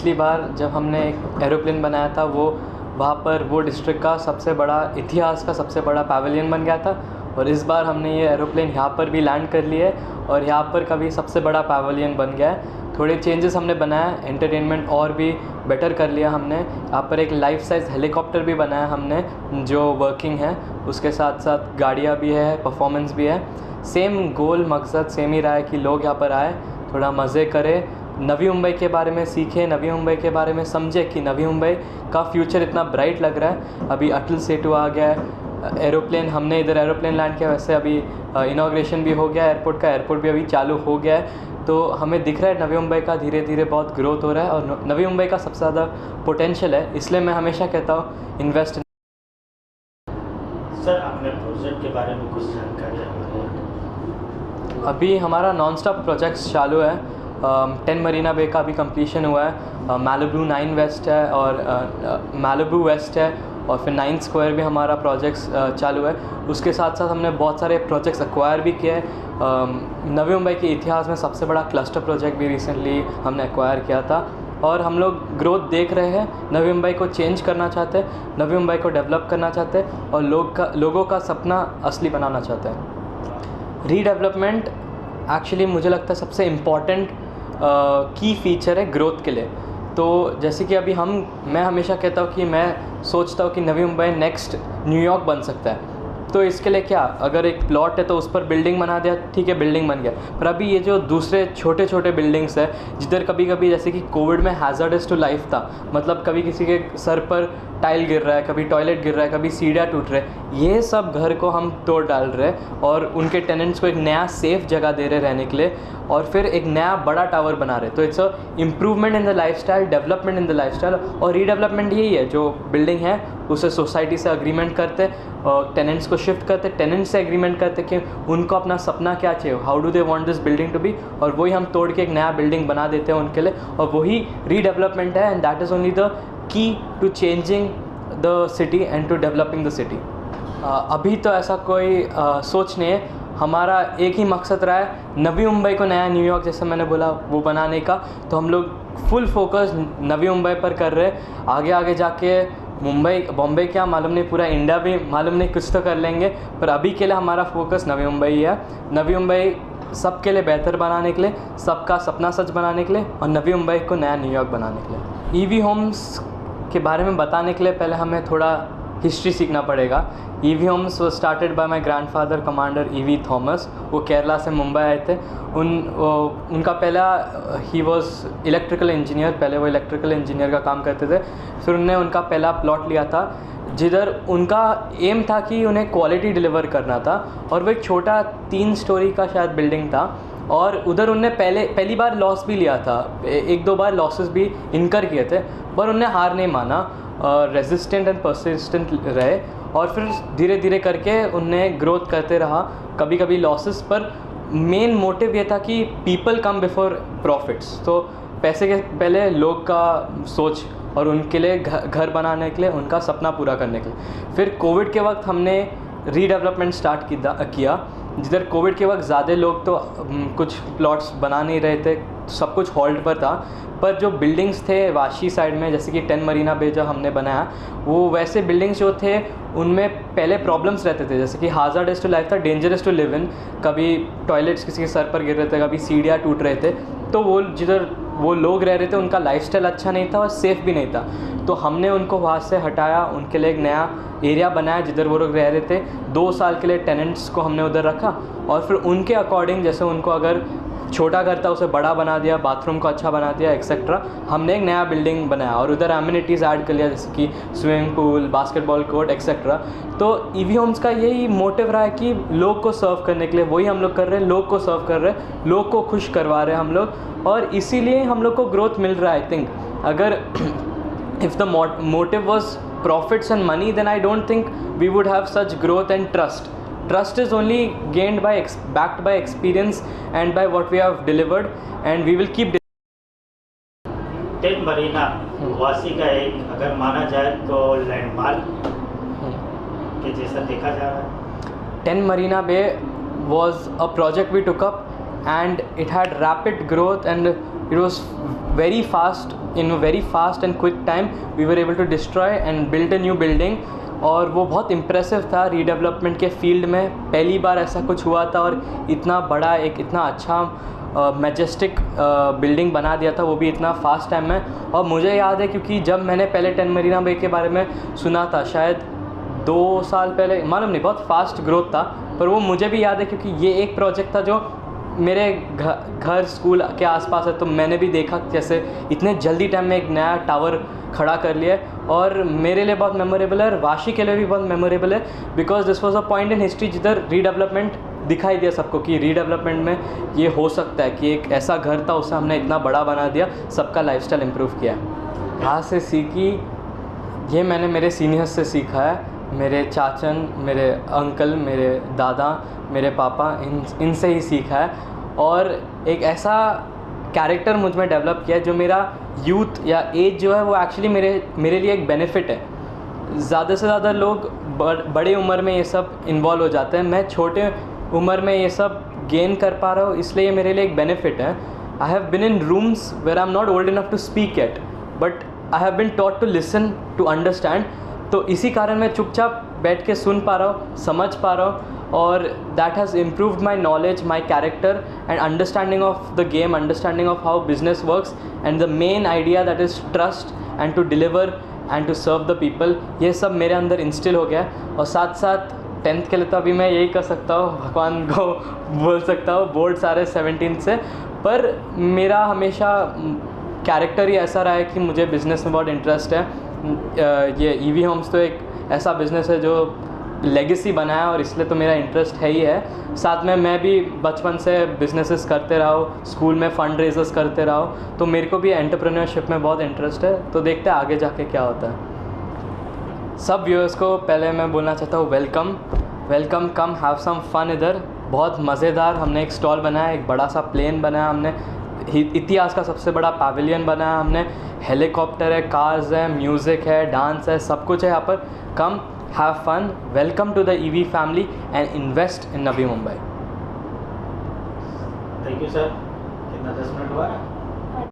पिछली बार जब हमने एक एरोप्लेन बनाया था वो वहाँ पर वो डिस्ट्रिक्ट का सबसे बड़ा इतिहास का सबसे बड़ा पैवेलियन बन गया था, और इस बार हमने ये एरोप्लेन यहाँ पर भी लैंड कर लिया है और यहाँ पर का भी सबसे बड़ा पैवेलियन बन गया है। थोड़े चेंजेस हमने बनाया, एंटरटेनमेंट और भी बेटर कर लिया हमने। यहाँ पर एक लाइफ साइज़ हेलीकॉप्टर भी बनाया हमने जो वर्किंग है, उसके साथ साथ गाड़ियाँ भी है, परफॉर्मेंस भी है। सेम गोल मकसद सेम ही रहा है कि लोग यहाँ पर आए, थोड़ा मज़े करें, नवी मुंबई के बारे में सीखें, नवी मुंबई के बारे में समझे कि नवी मुंबई का फ्यूचर इतना ब्राइट लग रहा है। अभी अटल सेतु आ गया है, एरोप्लेन हमने इधर एरोप्लेन लैंड किया, वैसे अभी इनाग्रेशन भी हो गया एयरपोर्ट का, एयरपोर्ट भी अभी चालू हो गया है। तो हमें दिख रहा है नवी मुंबई का धीरे धीरे बहुत ग्रोथ हो रहा है और नवी मुंबई का सबसे ज़्यादा पोटेंशियल है, इसलिए मैं हमेशा कहता हूँ इन्वेस्ट। सर अपने प्रोजेक्ट के बारे में कुछ जानकारी हमारे? अभी हमारा नॉन स्टॉप प्रोजेक्ट्स चालू है। 10 मरीना बे का अभी कंप्लीशन हुआ है, मैलिबू 9 वेस्ट है और मैलिबू वेस्ट है, और फिर 9 स्क्वायर भी हमारा प्रोजेक्ट्स चालू है। उसके साथ साथ हमने बहुत सारे प्रोजेक्ट्स एक्वायर भी किए हैं। नवी मुंबई के इतिहास में सबसे बड़ा क्लस्टर प्रोजेक्ट भी रिसेंटली हमने एक्वायर किया था, और हम लोग ग्रोथ देख रहे हैं। नवी मुंबई को चेंज करना चाहते हैं, नवी मुंबई को डेवलप करना चाहते हैं और लोगों का सपना असली बनाना चाहते हैं। रीडेवलपमेंट एक्चुअली मुझे लगता है सबसे इम्पॉर्टेंट की फ़ीचर है ग्रोथ के लिए। तो जैसे कि अभी मैं हमेशा कहता हूँ कि मैं सोचता हूँ कि नवी मुंबई नेक्स्ट न्यूयॉर्क बन सकता है। तो इसके लिए क्या, अगर एक प्लॉट है तो उस पर बिल्डिंग बना दिया, ठीक है बिल्डिंग बन गया, पर अभी ये जो दूसरे छोटे छोटे बिल्डिंग्स है जिधर कभी कभी जैसे कि कोविड में हैज़ार्डस टू लाइफ था, मतलब कभी किसी के सर पर टाइल गिर रहा है, कभी टॉयलेट गिर रहा है, कभी सीढ़ियाँ टूट रहे हैं, ये सब घर को हम तोड़ डाल रहे हैं और उनके टेनेंट्स को एक नया सेफ़ जगह दे रहे रहने के लिए, और फिर एक नया बड़ा टावर बना रहे। तो it's a improvement in the lifestyle, development in the lifestyle. और रीडेवलपमेंट यही है, जो बिल्डिंग है उसे सोसाइटी से अग्रीमेंट करते और टेनेंट्स को शिफ्ट करते, टेनेंट्स से एग्रीमेंट करते कि उनको अपना सपना क्या चाहिए, how do they want this building to be, और वही हम तोड़ के एक नया बिल्डिंग बना देते हैं उनके लिए, और वही रीडेवलपमेंट है। And that is only the key to changing the city and to developing the city. अभी तो ऐसा कोई सोच नहीं है, हमारा एक ही मकसद रहा है नवी मुंबई को नया न्यूयॉर्क, जैसे मैंने बोला, वो बनाने का। तो हम लोग फुल फोकस नवी मुंबई पर कर रहे हैं। आगे आगे जाके मुंबई बॉम्बे क्या मालूम नहीं, पूरा इंडिया भी मालूम नहीं, कुछ तो कर लेंगे, पर अभी के लिए हमारा फोकस नवी मुंबई है। नवी मुंबई सबके लिए बेहतर बनाने के लिए, सबका सपना सच बनाने के लिए, और नवी मुंबई को नया न्यूयॉर्क बनाने के लिए। ईवी होम्स के बारे में बताने के लिए पहले हमें थोड़ा हिस्ट्री सीखना पड़ेगा। ईवी होम्स वो started by my grandfather commander EV Thomas. वो केरला से मुंबई आए थे। उनका पहला ही वॉज इलेक्ट्रिकल इंजीनियर, पहले वो इलेक्ट्रिकल इंजीनियर का काम करते थे। फिर उन्होंने उनका पहला प्लॉट लिया था जिधर उनका एम था कि उन्हें क्वालिटी डिलीवर करना था, और वो एक छोटा 3 स्टोरी का शायद बिल्डिंग था, और उधर उनने पहली बार लॉस भी लिया था, 1-2 बार लॉसेस भी इनकर किए थे, पर उन्हें हार नहीं माना, रेजिस्टेंट एंड परसिस्टेंट रहे, और फिर धीरे धीरे करके उनने ग्रोथ करते रहा, कभी कभी लॉसेस, पर मेन मोटिव ये था कि पीपल कम बिफोर प्रॉफिट्स। तो पैसे के पहले लोग का सोच, और उनके लिए घर बनाने के लिए, उनका सपना पूरा करने के लिए। फिर कोविड के वक्त हमने रीडेवलपमेंट स्टार्ट किया, जिधर कोविड के वक्त ज़्यादा लोग तो कुछ प्लॉट्स बना नहीं रहे थे, सब कुछ हॉल्ट पर था, पर जो बिल्डिंग्स थे वाशी साइड में, जैसे कि 10 मरीना बे जो हमने बनाया, वो वैसे बिल्डिंग्स जो थे उनमें पहले प्रॉब्लम्स रहते थे, जैसे कि हैज़ार्डस टू लाइफ था, डेंजरस टू लिव इन, कभी टॉयलेट्स किसी के सर पर गिर रहे थे, कभी सीढ़ियाँ टूट रहे थे। तो वो जिधर वो लोग रह रहे थे उनका लाइफस्टाइल अच्छा नहीं था और सेफ़ भी नहीं था। तो हमने उनको वहाँ से हटाया, उनके लिए एक नया एरिया बनाया जिधर वो लोग रह रहे थे। 2 साल के लिए टेनेंट्स को हमने उधर रखा, और फिर उनके अकॉर्डिंग, जैसे उनको अगर छोटा घर था उसे बड़ा बना दिया, बाथरूम को अच्छा बना दिया, एक्सेट्रा। हमने एक नया बिल्डिंग बनाया और उधर एमिनिटीज़ ऐड कर लिया, जैसे कि swimming pool, basketball court, etcetera. तो ईवी होम्स का यही मोटिव रहा है कि लोग को सर्व करने के लिए, वही हम लोग कर रहे हैं, लोग को सर्व कर रहे हैं, लोग को खुश करवा रहे हैं हम लोग, और इसीलिए हम लोग को ग्रोथ मिल रहा है। आई थिंक अगर if the motive was profits and money, then I don't think we would have such growth and trust. Trust is only gained by backed by experience and by what we have delivered, and we will keep. 10 Marina वासी का एक अगर माना जाए तो landmark के जैसा देखा जा रहा है. 10 Marina Bay was a project we took up, and it had rapid growth, and it was very fast, in a very fast and quick time we were able to destroy and build a new building. और वो बहुत impressive था redevelopment के field में, पहली बार ऐसा कुछ हुआ था और इतना बड़ा एक इतना अच्छा मैजेस्टिक बिल्डिंग बना दिया था, वो भी इतना फास्ट टाइम में। और मुझे याद है क्योंकि जब मैंने पहले 10 मरीना बे के बारे में सुना था, शायद 2 साल पहले, मालूम नहीं, बहुत फास्ट ग्रोथ था, पर वो मुझे भी याद है क्योंकि ये एक प्रोजेक्ट था जो मेरे घर स्कूल के आसपास है, तो मैंने भी देखा कैसे इतने जल्दी टाइम में एक नया टावर खड़ा कर लिया। और मेरे लिए बहुत मेमोरेबल है और वाशी के लिए भी बहुत मेमोरेबल है, because this was a point in history जिधर रीडेवलपमेंट दिखाई दिया सबको कि रीडेवलपमेंट में ये हो सकता है कि एक ऐसा घर था उसे हमने इतना बड़ा बना दिया, सबका लाइफस्टाइल इम्प्रूव किया। यहाँ से सीखी, ये मैंने मेरे सीनियर्स से सीखा है, मेरे चाचन, मेरे अंकल, मेरे दादा, मेरे पापा, इनसे ही सीखा है। और एक ऐसा कैरेक्टर मुझ में डेवलप किया है जो मेरा यूथ या एज जो है वो एक्चुअली मेरे लिए एक बेनिफिट है। ज़्यादा से ज़्यादा लोग बड़े उम्र में ये सब इन्वॉल्व हो जाते हैं, मैं छोटे उम्र में ये सब गेन कर पा रहा हूँ, इसलिए ये मेरे लिए एक बेनिफिट है। I have been in rooms where I am not old enough to speak yet, but I have been taught to listen to understand. तो इसी कारण मैं चुपचाप बैठ के सुन पा रहा हूँ, समझ पा रहा हूँ, और that has improved my knowledge, my character and understanding of the game, understanding of how business works and the main idea that is trust and to deliver and to serve the people. ये सब मेरे अंदर instil हो गया। और साथ साथ 10th के लिए तो अभी मैं यही कर सकता हूँ, भगवान को बोल सकता हूँ, बोर्ड सारे 17 से, पर मेरा हमेशा कैरेक्टर ही ऐसा रहा है कि मुझे बिज़नेस में बहुत इंटरेस्ट है। ये ईवी होम्स तो एक ऐसा बिज़नेस है जो लेगेसी बनाया और इसलिए तो मेरा इंटरेस्ट है ही है। साथ में मैं भी बचपन से बिजनेसेस करते रहा हूँ, स्कूल में फंड रेजर्स करते रहा हूँ, तो मेरे को भी एंटरप्रेन्योरशिप में बहुत इंटरेस्ट है। तो देखते हैं आगे जाके क्या होता है। सब व्यूअर्स को पहले मैं बोलना चाहता हूँ welcome, come have some fun. इधर बहुत मज़ेदार हमने एक स्टॉल बनाया, एक बड़ा सा प्लेन बनाया हमने, इतिहास का सबसे बड़ा पैविलियन बनाया हमने, हेलीकॉप्टर है, कार्स है, म्यूज़िक है, डांस है, सब कुछ है यहाँ पर। Come have fun, welcome to the EV family and invest in Navi Mumbai. Thank you sir. कितना 10 मिनट हुआ है?